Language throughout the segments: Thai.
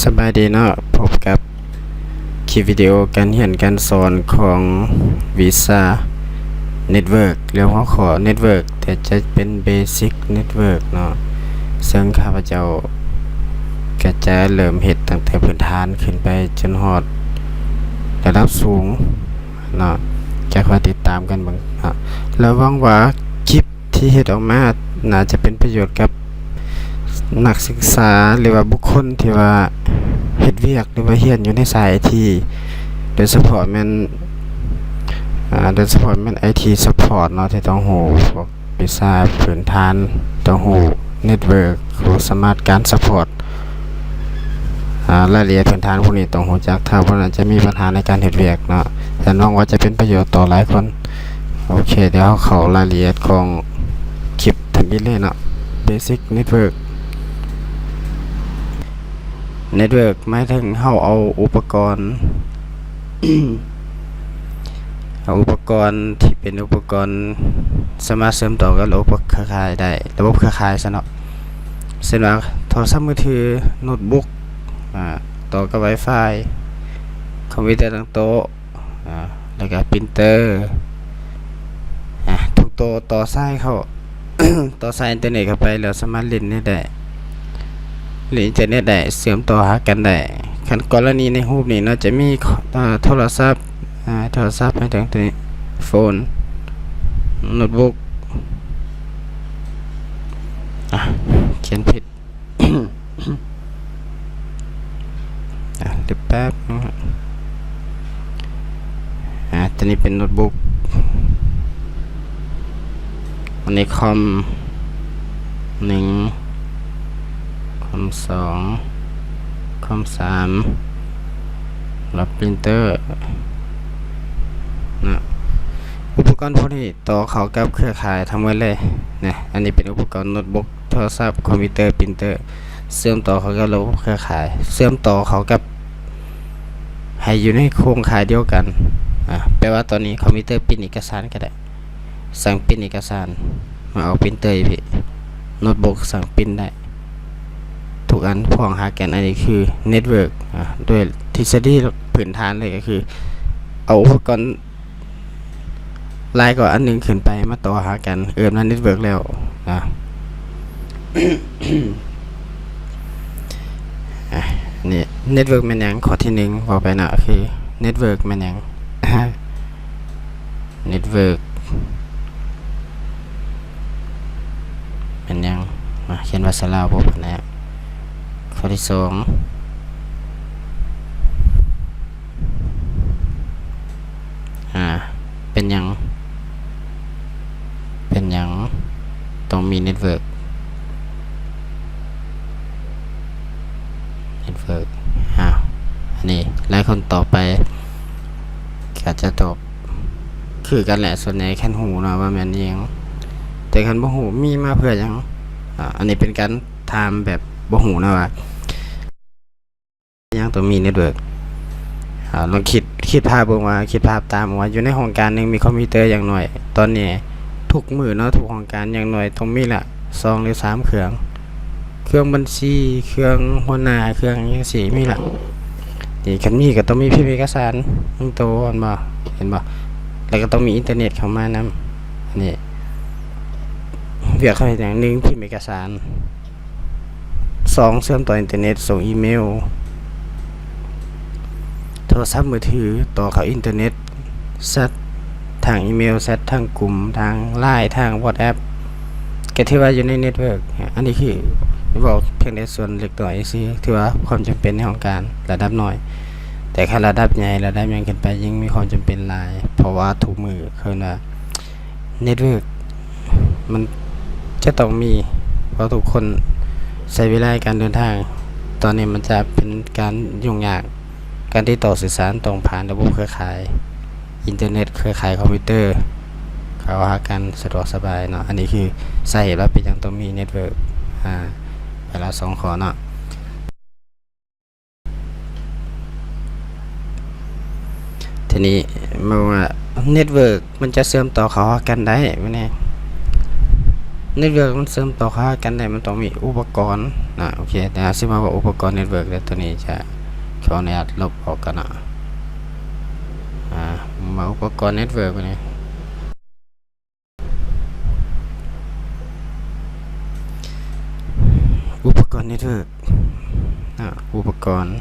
สบายดีเนาะพบกับคลิปวิดีโอการเรียนการสอนของ Visa Network เรื่องหัวข้อ Network แต่จะเป็น Basic Network เนาะซึ่งข้าพเจ้าก็จะเริ่มเฮ็ดตั้งแต่พื้นฐานขึ้นไปจนฮอดระดับสูงเนาะจะคอยติดตามกันเบิ่งเนาะแล้วหวังว่าคลิปที่เฮ็ดออกมาน่าจะเป็นประโยชน์กับนักศึกษาหรือว่าบุคคลที่ว่าเฮ็ดเวียกหรือว่าเรียนอยู่ในสาย IT โดยเฉพาะแม่นIT support เนาะที่ต้องรู้พวกวิชาพื้นฐานต้องรู้ network รู้สามารถการ support รายละเอียดพื้นฐานพวกนี้ต้องรู้จักถ้าบ่นั้นจะมีปัญหาในการเฮ็ดเวียกเนาะแต่น้องว่าจะเป็นประโยชน์ต่อหลายคนโอเคเดี๋ยวเข้ารายละเอียดของคลิปทันทีเลยเนาะ Basic Network Network หมายถึงเฮาเอาอุปกรณ์ ที่เป็นอุปกรณ์สามารถเชื่อมต่อกับระบบเครือข่ายได้ระบบเครือข่ายซะเนาะเช่นว่าโทรศัพท์มือถือโน้ตบุ๊กต่อกับ Wi-Fi คอมพิวเตอร์ตั้งโต๊ะแล้วก็พรินเตอร์ทุกโต๊ะต่อสายเข้า ต่อสายอินเทอร์เน็ตเข้าไปแล้วสามารถเล่นได้หรืออินเทอร์เน็ตได้เชื่อมต่อหากันได้คันกรณีในรูปนี้เนาะจะมีโทรศัพท์หมายถึงตัวนี้โฟนโน้ตบุ๊กเขียนผิด เดี๋ยวแป๊บตัวนี้เป็นโน้ตบุ๊กอันนี้คอม1คอม2คอม3แล้วพรินเตอร์นะอุปกรณ์พวกนี้ต่อเข้ากับเครือข่ายทั้งหมดเลยนะอันนี้เป็นอุปกรณ์โน้ตบุ๊กโทรศัพท์คอมพิวเตอร์พรินเตอร์เชื่อมต่อเข้ากับระบบเครือข่ายเชื่อมต่อเข้ากับให้อยู่ในโครงข่ายเดียวกันแปลว่าตอนนี้คอมพิวเตอร์พิมพ์เอกสารก็ได้สั่งพิมพ์เอกสารมาเอาพรินเตอร์พี่โน้ตบุ๊กสั่งพิมพ์ได้ทุกอันพ้องหากันอันนี้คือเน็ตเวิร์กด้วยทฤษฎีพื้นฐานเลยก็คือเอาอุปกรณ์ลายก่อนอันนึงขึ้นไปมาต่อหากันนั้นเน็ตเวิร์กแล้วนี่เน็ตเวิร์กแม่นหยังข้อที่1บอกไปนะคือเน็ตเวิร์กแม่นหยังเน็ตเวิร์กแม่นหยังเขียนภาษาลาวบ่ปานใดข้อที่2เป็นหยังต้องมีเน็ตเวิร์กอันนี้หลายคนต่อไปก็จะตอบคือกันแหละส่วนใหญ่แค่หูเนาะว่าแม่นหยังแต่คันบ่หูมีมาเพื่อหยังอันนี้เป็นการถามแบบบ่หูนะว่ายังต้องมีเน็ตเวิร์กลองคิดภาพตามว่าอยู่ในห้องการนึงมีคอมพิวเตอร์อย่างน้อยตอนนี้ทุกมื้อเนาะทุกห้องการอย่างน้อยต้องมีละ2หรือ3เครื่องบัญชีเครื่องหัวหน้าเครื่องจังซี่มีละนี่คันมีก็ต้องมีพิมพ์เอกสารโตอันบ่เห็นบ่แล้วก็ต้องมีอินเทอร์เน็ตเข้ามานำนี่เวียกเขาเฮ็ดหยัง1พิมพ์เอกสาร2เชื่อมต่ออินเทอร์เน็ตส่งอีเมลโทรศัพท์มือถือต่อเข้าอินเทอร์เน็ตแชททางอีเมลแชททางกลุ่มทาง LINE ทาง WhatsApp ก็ถือว่าอยู่ในเน็ตเวิร์กอันนี้คือบอกเพียงแต่ส่วนเล็กน้อยซื่อถือว่าความจำเป็นในของการระดับน้อยแต่ถ้าระดับใหญ่ระดับยังขึ้นไปยิ่งมีความจำเป็นหลายเพราะว่าทุกมือคือว่าเน็ตเวิร์กมันจะต้องมีเพราะทุกคนใช้เวลาการเดินทางตอนนี้มันจะเป็นการยุ่งยากการที่ต่อสื่อสารตรงผ่านระบบเครือข่ายอินเทอร์เน็ตเครือข่ายคอมพิวเตอร์เขาหากันสะดวกสบายเนาะอันนี้คือสาเหตุว่าเป็นอย่างต้องมีเน็ตเวิร์กเวลา2ข้อเนาะทีนี้มาว่าเน็ตเวิร์กมันจะเชื่อมต่อเข้าหากันได้มั้ยเนี่ยเน็ตเวิร์กมันเชื่อมต่อเข้าหากันได้มันต้องมีอุปกรณ์ นะโอเคแต่สิมาว่าอุปกรณ์เน็ตเวิร์กแล้วตัวนี้จะขออนุญาตลบออกกันนะมาอุปกรณ์เน็ตเวิร์กนี่อุปกรณ์เน็ตเวิร์กอุปกรณ์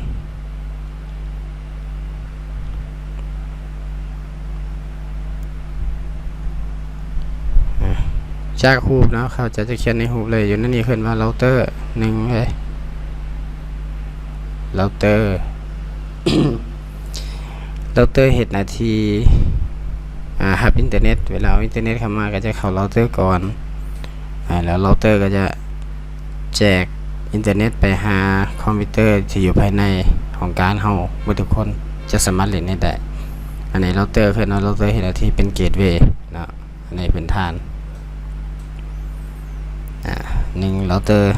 จากรูปนะเขาจะเขียนในรูปเลยอยู่นั่นนี่ขึ้นว่าเราเตอร์หนึ่งเลยเราเตอร์ เราเตอร์เหตุหน้าที่หับอินเทอร์เน็ตเวลาเอาอินเทอร์เน็ตเข้ามาก็จะเข้าเราเตอร์ก่อนแล้วเราเตอร์ก็จะแจกอินเทอร์เน็ตไปหาคอมพิวเตอร์ที่อยู่ภายในของการเฮาเมื่อทุกคนจะสามารถเล่นได้อันนี้เราเตอร์คือเราเตอร์เหตุหน้าที่เป็นเกตเวย์นะอันนี้เป็นฐาน1เราเตอร์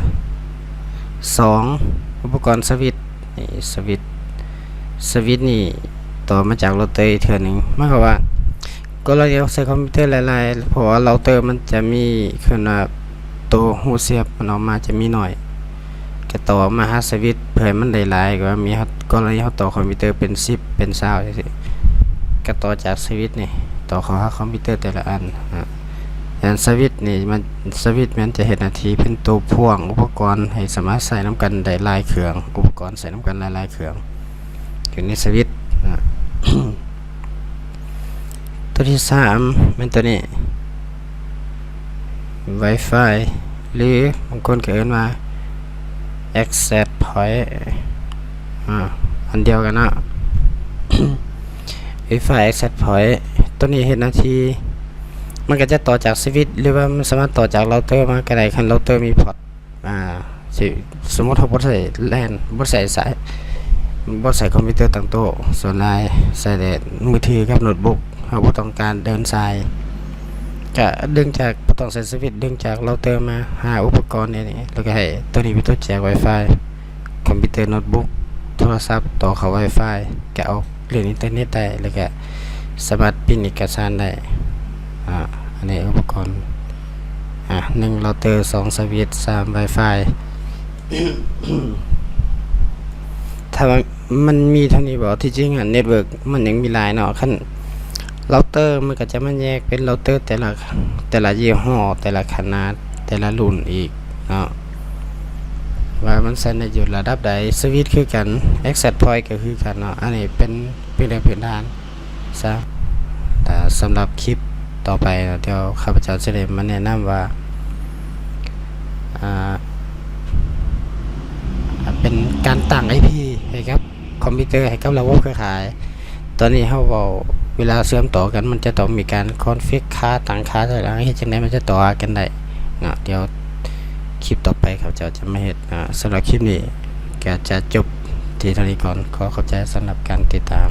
2อุปกรณ์สวิตช์นี่สวิตช์นี่ต่อมาจากเราเตอร์อีกเทื่อนึงหมายความว่าก็เราจะใช้คอมพิวเตอร์หลายๆเพราะว่าเราเตอร์มันจะมีคือว่าตัวหูเสียบมันออกมาจะมีหน่อยก็ต่อมาหาสวิตช์เพื่อมันได้หลายก็มีก็เราจะต่อคอมพิวเตอร์เป็น10เป็น20จังซี่ก็ต่อจากสวิตช์นี่ต่อเข้าหาคอมพิวเตอร์แต่ละอันสวิตช์นี่มันจะเห็นหน้าที่เป็นตัวพ่วงอุปกรณ์ให้สามารถใส่น้ำกันได้หลายเครื่องอุปกรณ์ใส่น้ำกันหลายเครื่องอยู่ในสวิตช์ตัวที่3เป็นตัวนี้ Wi-Fi หรือบางคนก็เรียกว่า Access Point อันเดียวกันนะ Wi-Fi Access Point ตัวนี้เห็นหน้าที่มันก็จะต่อจากสวิตช์หรือว่ามันสามารถต่อจากเราเตอร์มาก็ได้คันเราเตอร์มีพอร์ตสมมติเราบ่ใส่แลนบ่ใส่สายบ่ใส่คอมพิวเตอร์ตั้งโต๊ะส่วนลายใส่แต่มือถือกับโน้ตบุ๊กเราบ่ต้องการเดินสายก็ดึงจากบ่ต้องใส่สวิตช์ดึงจากเราเตอร์มาหาอุปกรณ์นี่แล้วก็ให้ตัวนี้เป็นตัวแจก Wi-Fi คอมพิวเตอร์โน้ตบุ๊กโทรศัพท์ต่อเข้า Wi-Fi ก็เอาเล่นอินเทอร์เน็ตได้แล้วก็สามารถพิมพ์เอกสารได้อันนี้อุปกรณ์1เราเตอร์2สวิตช์3 Wi-Fi ถ้ามันมีเท่านี้บอกที่จริงเน็ตเวิร์กมันยังมีหลายเนาะขั้นเราเตอร์มันก็จะมันแยกเป็นเราเตอร์แต่ละยี่ห้อแต่ละขนาดแต่ละรุ่นอีกเนาะว่ามันใช้ในอยู่ระดับใดสวิตช์คือกัน Access Point ก็คือกันเนาะอันนี้เป็นเรื่องพื้นฐานซะแต่สำหรับคลิปต่อไปเดี๋ยวข้าพเจ้าจะได้มาแนะนำว่าเป็นการตั้ง IP ให้กับคอมพิวเตอร์ให้กับระบบเครือข่ายตอนนี้เวลาเชื่อมต่อกันมันจะต้องมีการคอนฟิกค่าตั้งค่าอะไรเฮ็ดจังได๋มันจะต่อกันได้เดี๋ยวคลิปต่อไปข้าพเจ้าจะมาเฮ็ดสำหรับคลิปนี้ก็จะจบที่เท่านี้ก่อนขอขอบใจสำหรับการติดตาม